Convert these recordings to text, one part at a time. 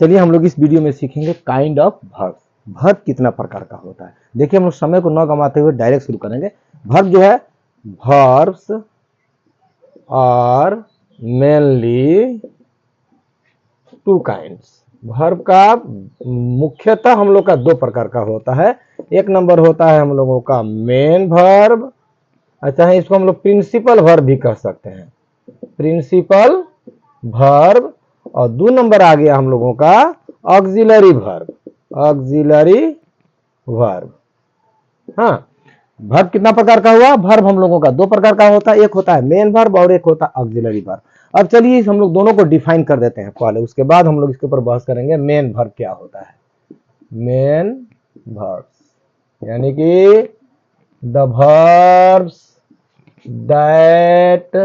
चलिए हम लोग इस वीडियो में सीखेंगे काइंड ऑफ वर्ब। वर्ब कितना प्रकार का होता है। देखिए हम लोग समय को न गंवाते हुए डायरेक्ट शुरू करेंगे। वर्ब जो है, verbs are mainly two kinds. Verb का मुख्यतः हम लोग का दो प्रकार का होता है। एक नंबर होता है हम लोगों का मेन वर्ब, अच्छा है इसको हम लोग प्रिंसिपल वर्ब भी कह सकते हैं, प्रिंसिपल वर्ब। और दो नंबर आ गया हम लोगों का ऑक्सिलरी वर्ब, ऑक्सिलरी वर्ब। हाँ, वर्ब कितना प्रकार का हुआ? वर्ब हम लोगों का दो प्रकार का होता है, एक होता है मेन वर्ब और एक होता है ऑक्सिलरी वर्ब। अब चलिए हम लोग दोनों को डिफाइन कर देते हैं पहले, उसके बाद हम लोग इसके ऊपर बहस करेंगे मेन वर्ब क्या होता है। मेन वर्ब्स यानी कि the verbs that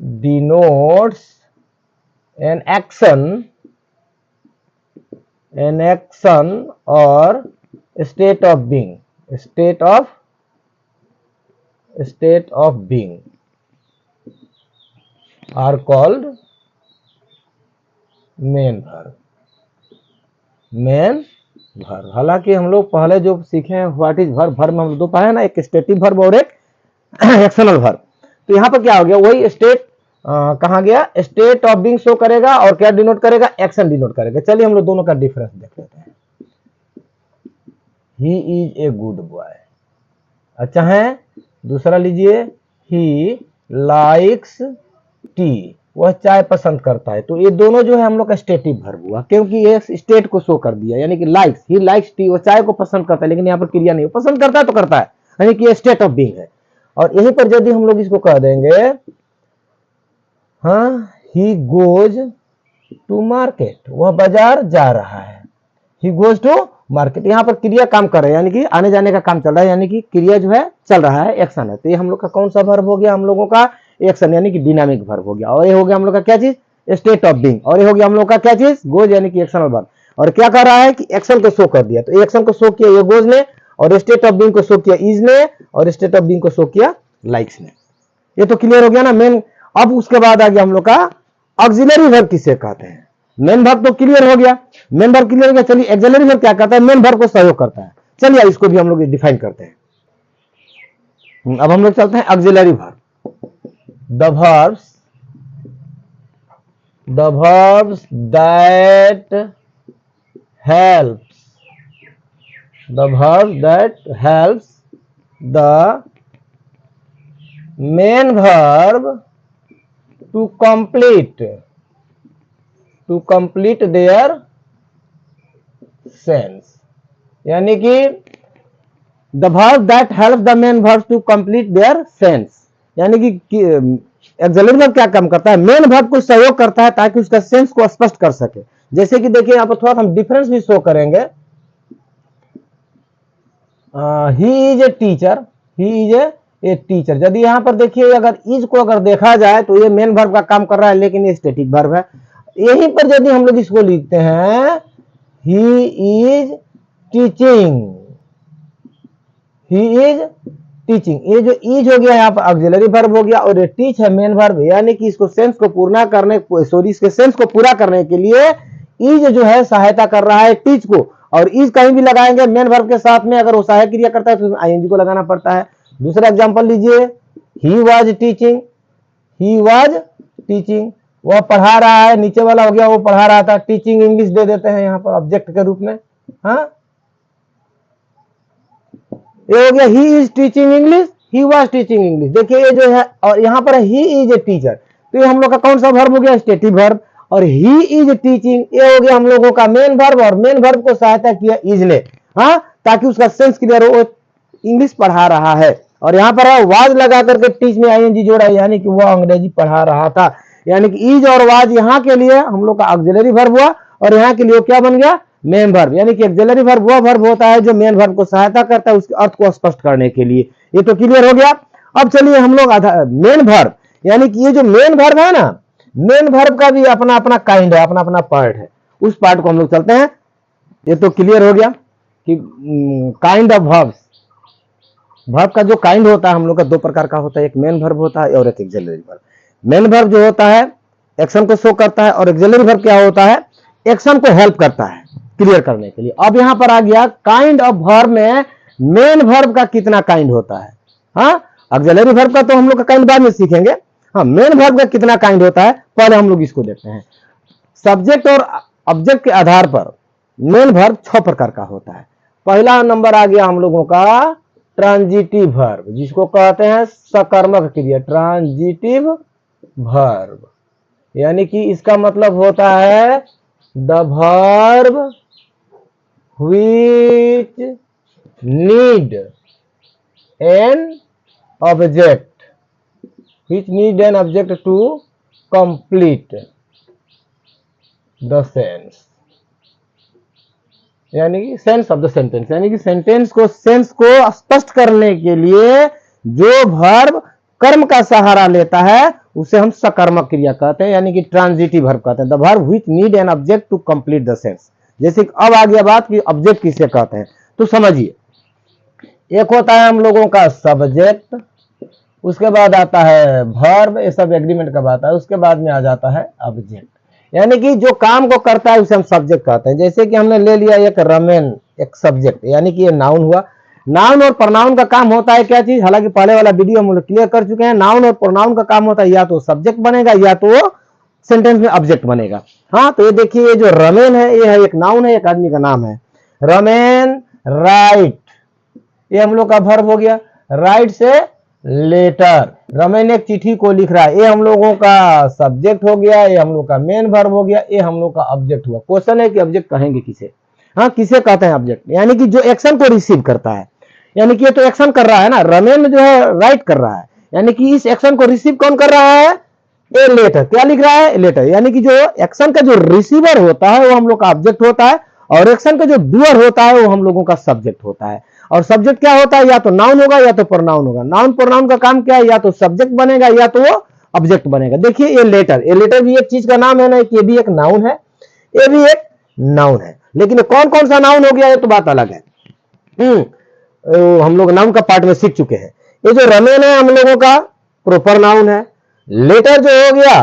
denotes an action or state of being, state of being are called main verb, main verb। हालांकि हम लोग पहले जो सीखे हैं व्हाट इज वर्ब, वर्ब में हम लोग दो पाए ना, एक स्टेटिव वर्ब और एक एक्शनल वर्ब। तो यहाँ पर क्या हो गया, वही स्टेट कहाँ गया, स्टेट ऑफ बीइंग शो करेगा और क्या डिनोट करेगा, एक्शन डिनोट करेगा। चलिए हम लोग दोनों का डिफरेंस देख लेते हैं। He is a good boy, अच्छा है। दूसरा लीजिए, ही लाइक्स टी, वह चाय पसंद करता है। तो ये दोनों जो है हम लोग का स्टेटिव वर्ब हुआ, क्योंकि ये स्टेट को शो कर दिया, यानी कि लाइक्स, ही लाइक्स टी, वो चाय को पसंद करता है, लेकिन यहाँ पर क्रिया नहीं, पसंद करता है तो करता है, यानी कि स्टेट ऑफ बीइंग है। और यहीं पर यदि हम लोग इसको कह देंगे, हाँ, ही गोज टू मार्केट, वह बाजार जा रहा है, ही गोज टू मार्केट। यहाँ पर क्रिया काम कर रहा है, यानी कि आने जाने का काम चल रहा है, यानी कि क्रिया जो है चल रहा है, एक्शन है। तो ये हम लोग का कौन सा वर्ब हो गया, हम लोगों का एक्शन यानी कि डिनामिक वर्ब हो गया। और ये हो गया हम लोग का क्या चीज, स्टेट ऑफ बीइंग। और ये हो गया हम लोग का क्या चीज, गोज यानी कि एक्शनल वर्ब। और क्या कर रहा है कि एक्शन को शो कर दिया, तो एक्शन को शो किया ये गोज ने, और स्टेट ऑफ बीइंग को शो किया इज ने, और स्टेट ऑफ बीइंग को शो किया लाइक्स ने। ये तो क्लियर हो गया ना मेन। अब उसके बाद आ गया हम लोग का ऑक्सिलरी वर्ब किसे कहते हैं। मेन वर्ब तो क्लियर हो गया, मेन वर्ब क्लियर हो गया। चलिए ऑक्सिलरी वर्ब क्या करता है, मेन वर्ब को सहयोग करता है। चलिए इसको भी हम लोग डिफाइन करते हैं। अब हम लोग चलते हैं auxiliary verb. The verbs that helps, the verb that helps the main verb to complete their sense, यानी कि the verb that helps the main verbs to complete their sense, यानी कि ऑक्सिलरी वर्ब क्या काम करता है, मेन वर्ब को सहयोग करता है ताकि उसका सेंस को स्पष्ट कर सके। जैसे कि देखिए यहाँ पर थोड़ा हम डिफरेंस भी शो करेंगे। He is a teacher, he is a teacher. यदि यहाँ पर देखिए अगर इज को अगर देखा जाए तो ये मेन वर्ब का काम कर रहा है, लेकिन ये स्टैटिक वर्ब है। यहीं पर यदि हम लोग इसको लिखते हैं, he is teaching, he is teaching, ये जो इज हो गया यहाँ पर ऑक्सिलरी वर्ब हो गया, और ये टीच है मेन वर्ब, यानी कि इसको सेंस को पूरा करने, सॉरी इसके सेंस को पूरा करने के लिए इज जो है सहायता कर रहा है टीच को। और इज कहीं भी लगाएंगे मेन वर्ब के साथ में, अगर वो सहायक क्रिया करता है तो आईएनजी को लगाना पड़ता है। दूसरा एग्जांपल लीजिए, he was teaching, he was teaching, वह पढ़ा रहा है, नीचे वाला हो गया वो पढ़ा रहा था। टीचिंग इंग्लिश दे देते हैं यहाँ पर ऑब्जेक्ट के रूप में। हाँ, ये हो गया he is teaching English, he was teaching English. देखिए ये जो है, और यहाँ पर ही इज ए टीचर, तो ये हम लोग का कौन सा वर्ब हो गया, स्टेटिव वर्ब। और ही इज टीचिंग, ये हो गया हम लोगों का मेन वर्ब, और मेन वर्ब को सहायता किया इज ने, हाँ, ताकि उसका सेंस क्लियर हो, इंग्लिश पढ़ा रहा है। और यहाँ पर वाज लगा करके टीच में आईएनजी जोड़ा है, यानी कि वह अंग्रेजी पढ़ा रहा था। यानी कि इज और वाज यहाँ के लिए हम लोग का ऑक्सिलरी वर्ब हुआ, और यहाँ के लिए क्या बन गया, मेन वर्ब। यानी कि ऑक्सिलरी वर्ब वह वर्ब होता है जो मेन वर्ब को सहायता करता है उसके अर्थ को स्पष्ट करने के लिए। ये तो क्लियर हो गया। अब चलिए हम लोग मेन वर्ब, यानी कि ये जो मेन वर्ब है ना, मेन वर्ब का भी अपना अपना काइंड है, अपना अपना पार्ट है, उस पार्ट को हम लोग चलते हैं। ये तो क्लियर हो गया कि काइंड ऑफ वर्ब्स, वर्ब का जो काइंड होता है हम लोग का दो प्रकार का होता है, एक मेन वर्ब होता है और एक ऑक्सिलरी वर्ब। मेन वर्ब जो होता है एक्शन को शो करता है, और ऑक्सिलरी वर्ब क्या होता है, एक्शन को हेल्प करता है क्लियर करने के लिए। अब यहां पर आ गया काइंड ऑफ वर्ब में मेन वर्ब का कितना काइंड होता है। हाँ, ऑक्सिलरी वर्ब का तो हम लोग का काइंड बाद में सीखेंगे। हाँ, मेन वर्ब का कितना काइंड होता है पहले हम लोग इसको देखते हैं। सब्जेक्ट और ऑब्जेक्ट के आधार पर मेन वर्ब 6 प्रकार का होता है। पहला नंबर आ गया हम लोगों का ट्रांजिटिव वर्ब, जिसको कहते हैं सकर्मक क्रिया, ट्रांजिटिव वर्ब, यानी कि इसका मतलब होता है the verb which need an object, which need an object to complete the sense, यानी कि सेंस ऑफ द सेंटेंस, यानी कि सेंटेंस को सेंस को स्पष्ट करने के लिए जो वर्ब कर्म का सहारा लेता है उसे हम सकर्मक क्रिया कहते हैं, यानी कि ट्रांजिटिव वर्ब कहते हैं। The verb which need an object to complete the sense. जैसे अब आ गया बात कि ऑब्जेक्ट किसे कहते हैं, तो समझिए, एक होता है हम लोगों का सब्जेक्ट, उसके बाद आता है वर्ब, ये सब एग्रीमेंट का बात है, उसके बाद में आ जाता है ऑब्जेक्ट, यानी कि जो काम को करता है उसे हम सब्जेक्ट कहते हैं। जैसे कि हमने ले लिया एक रमेन, एक सब्जेक्ट, यानी कि ये नाउन हुआ। नाउन और प्रोनाउन का काम होता है क्या चीज, हालांकि पहले वाला वीडियो हम लोग क्लियर कर चुके हैं। नाउन और प्रोनाउन का काम होता है या तो सब्जेक्ट बनेगा या तो सेंटेंस में ऑब्जेक्ट बनेगा। हाँ, तो ये देखिए, ये जो रमेन है ये है एक नाउन है, एक आदमी का नाम है। रमेन राइट, ये हम लोग का वर्ब हो गया। राइट से लेटर, रमेन एक चिट्ठी को लिख रहा है, ये हम लोगों का सब्जेक्ट हो गया, ये हम लोग का मेन वर्ब हो गया, ये हम लोग का ऑब्जेक्ट हुआ। क्वेश्चन है कि ऑब्जेक्ट कहेंगे किसे। हाँ, किसे कहते हैं ऑब्जेक्ट, यानी कि जो एक्शन को रिसीव करता है, यानी कि ये तो एक्शन कर रहा है ना, रमेन जो है राइट कर रहा है, यानी कि इस एक्शन को रिसीव कौन कर रहा है, ए लेटर, क्या लिख रहा है, लेटर, यानी कि जो एक्शन का जो रिसीवर होता है वो हम लोग का ऑब्जेक्ट होता है, और एक्शन का जो डूअर होता है वो हम लोगों का सब्जेक्ट होता है। और सब्जेक्ट क्या होता है, या तो नाउन होगा या तो प्रोनाउन होगा। नाउन प्रोनाउन का काम क्या है, या तो सब्जेक्ट बनेगा या तो वो ऑब्जेक्ट बनेगा। देखिए ये लेटर भी एक चीज का नाम है ना, ये भी एक नाउन है, ये भी एक नाउन है, लेकिन कौन कौन सा नाउन हो गया ये तो बात अलग है। हम लोग नाउन का पार्ट में सीख चुके हैं। ये जो रमेन है हम लोगों का प्रॉपर नाउन है, लेटर जो हो गया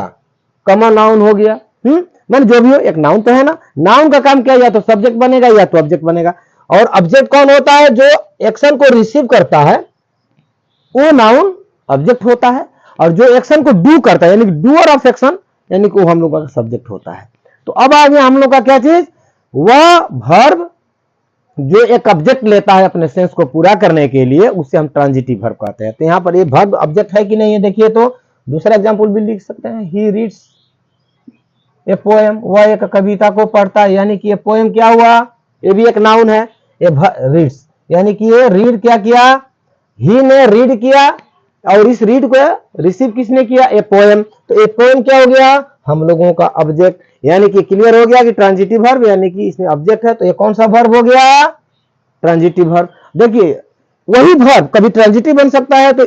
कॉमन नाउन हो गया। मैंने जो भी हो एक नाउन तो है ना, नाउन का काम क्या है, या तो सब्जेक्ट बनेगा या तो ऑब्जेक्ट बनेगा। और ऑब्जेक्ट कौन होता है, जो एक्शन को रिसीव करता है वो नाउन ऑब्जेक्ट होता है, और जो एक्शन को डू करता है यानी कि डूअर ऑफ एक्शन, यानी कि वो हम लोग का सब्जेक्ट होता है। तो अब आ गया हम लोग का क्या चीज, वह वर्ब जो एक ऑब्जेक्ट लेता है अपने सेंस को पूरा करने के लिए, उसे हम ट्रांजिटिव वर्ब कहते हैं। तो यहां पर ये वर्ब ऑब्जेक्ट है कि नहीं है, देखिए तो दूसरा एग्जांपल भी लिख सकते हैं, ही रीड्स ए पोएम, वह एक कविता को पढ़ता है, यानी कि ये पोएम क्या हुआ, ये भी एक नाउन है। ये रीड्स, यानी कि ये रीड क्या किया, ही ने रीड किया, और इस रीड को रिसीव किसने किया, ए पोएम। तो ए पोएम क्या हो गया, हम लोगों का ऑब्जेक्ट, यानी कि क्लियर हो गया कि ट्रांजिटिव वर्ब, यानी कि इसमें ऑब्जेक्ट है, तो ये कौन सा वर्ब हो गया, ट्रांजिटिव वर्ब। देखिए वही वर्ब कभी ट्रांजिटिव बन सकता है तो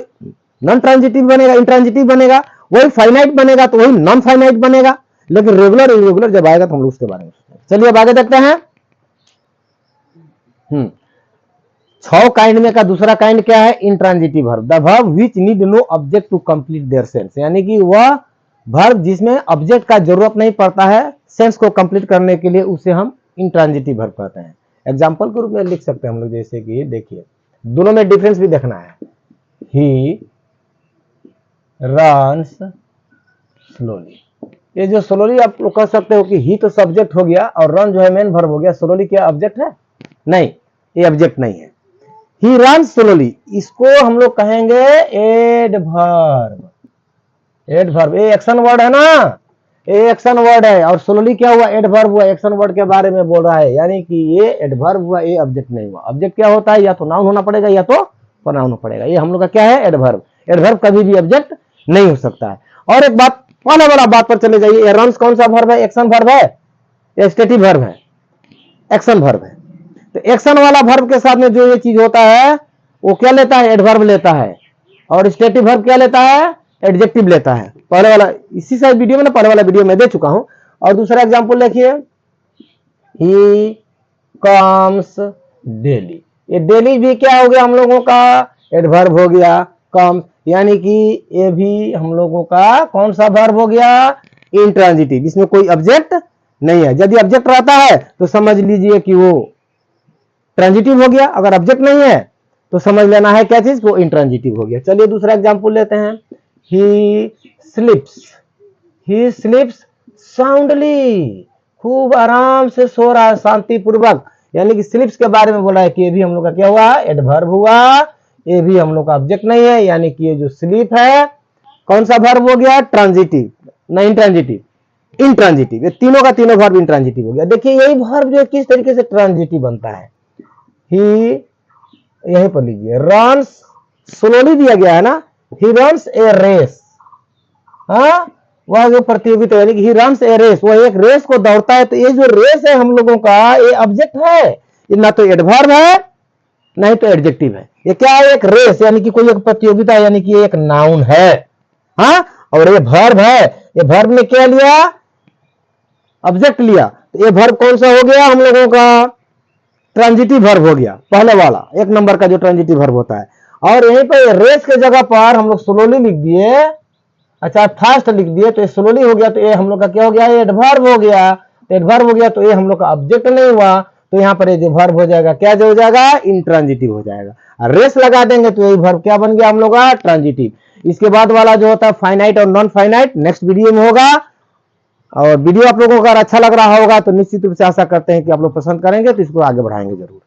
नॉन ट्रांजिटिव बनेगा, इंट्रांजिटिव बनेगा, वही फाइनाइट बनेगा तो वही नॉन फाइनाइट बनेगा, लेकिन रेगुलर इरेगुलर जब आएगा तो हम लोग उसके बारे में। चलिए अब आगे देखते हैं। 6 काइंड में का दूसरा काइंड क्या है, intransitive verb, the verb which need no object to complete their sense, यानी कि वह वर्ब जिसमें ऑब्जेक्ट का जरूरत नहीं पड़ता है सेंस को कंप्लीट करने के लिए, उसे हम इंट्रांजिटिव वर्ब कहते हैं। एग्जांपल के रूप में लिख सकते हैं हम लोग, जैसे कि देखिए दोनों में डिफरेंस भी देखना है। ही रन्स स्लोली, ये जो स्लोली आप लोग कह सकते हो कि ही तो सब्जेक्ट हो गया और रन जो है मेन वर्ब हो गया, स्लोली क्या ऑब्जेक्ट है, नहीं ये ऑब्जेक्ट नहीं है। ही रन्स स्लोली, इसको हम लोग कहेंगे एडवर्ब। एडवर्ब ये एक्शन वर्ड है ना, ये एक्शन वर्ड है, और स्लोली क्या हुआ, एडवर्ब हुआ, एक्शन वर्ड के बारे में बोल रहा है, यानी कि ये एडवर्ब हुआ, ये ऑब्जेक्ट नहीं हुआ। ऑब्जेक्ट क्या होता है, या तो नाउन होना पड़ेगा या तो प्रोनाउन होना पड़ेगा। ये हम लोग का क्या है, एडवर्ब। एडवर्ब कभी भी ऑब्जेक्ट नहीं हो सकता है। और एक बात पहले वाला बात पर चले जाइए, रन्स कौन सा वर्ब है, एक्शन वर्ब है या स्टेटिव वर्ब है, एक्शन वर्ब है। तो एक्शन वाला वर्ब के साथ में जो ये चीज होता है वो क्या लेता है, एडवर्ब लेता है, और स्टेटिव वर्ब क्या लेता है, एडजेक्टिव लेता है। पहले वाला इसी साइड वीडियो में ना, पहले वाला वीडियो में दे चुका हूं। और दूसरा एग्जांपल देखिए, ही कम्स डेली, ये डेली भी क्या हो गया हम लोगों का, एडवर्ब हो गया। कम्स यानी कि ये भी हम लोगों का कौन सा वर्ब हो गया, इंट्रांजिटिव, इसमें कोई ऑब्जेक्ट नहीं है। यदि ऑब्जेक्ट रहता है तो समझ लीजिए कि वो ट्रांजिटिव हो गया, अगर ऑब्जेक्ट नहीं है तो समझ लेना है क्या चीज, वो इंट्रांजिटिव हो गया। चलिए दूसरा एग्जांपल लेते हैं। ही स्लिप्स साउंडली, खूब आराम से सो रहा है, शांतिपूर्वक, यानी कि स्लिप्स के बारे में बोला है कि ये भी हम लोग का क्या हुआ, एडवर्ब हुआ, ये भी हम लोग का ऑब्जेक्ट नहीं है, यानी कि ये जो स्लीप है कौन सा वर्ब हो गया, ट्रांजिटिव, नहीं इंट्रांजिटिव, ये तीनों का तीनों वर्ब इंट्रांजिटिव हो गया। देखिए यही वर्ब जो किस तरीके से ट्रांजिटिव बनता है, ही, यहीं पर लीजिए, रन्स, स्लोली दिया गया है ना, ही रन्स ए रेस, हाँ, वह जो प्रतियोगिता, यानी कि ही रन्स ए रेस, वह एक रेस को दौड़ता है। तो ये जो रेस है हम लोगों का, ये ऑब्जेक्ट है, ये ना तो एडवर्ब है नहीं तो एडजेक्टिव है, ये क्या है, एक रेस, यानी कि कोई एक प्रतियोगिता, यानी कि एक नाउन है, हाँ, और ये वर्ब है, ये वर्ब में क्या लिया, ऑब्जेक्ट लिया, तो ये वर्ब कौन सा हो गया हम लोगों का, ट्रांजिटिव वर्ब हो गया, पहले वाला 1 नंबर का जो ट्रांजिटिव वर्ब होता है। और यहीं पर रेस के जगह पर हम लोग स्लोली लिख दिए, अच्छा फास्ट लिख दिए, तो ये स्लोली हो गया, तो ये हम लोग का क्या हो गया, एडवर्ब हो गया, एडवर्ब हो गया, तो ये हम लोग का ऑब्जेक्ट नहीं हुआ, तो यहाँ पर ये जो वर्ब हो जाएगा क्या जो हो जाएगा, इंट्रांजिटिव हो जाएगा। और रेस लगा देंगे तो यही वर्ब क्या बन गया हम लोग का, ट्रांजिटिव। इसके बाद वाला जो होता है फाइनाइट और नॉन फाइनाइट नेक्स्ट वीडियो में होगा। और वीडियो आप लोगों को अगर अच्छा लग रहा होगा तो निश्चित रूप से आशा करते हैं कि आप लोग पसंद करेंगे, तो इसको आगे बढ़ाएंगे जरूर।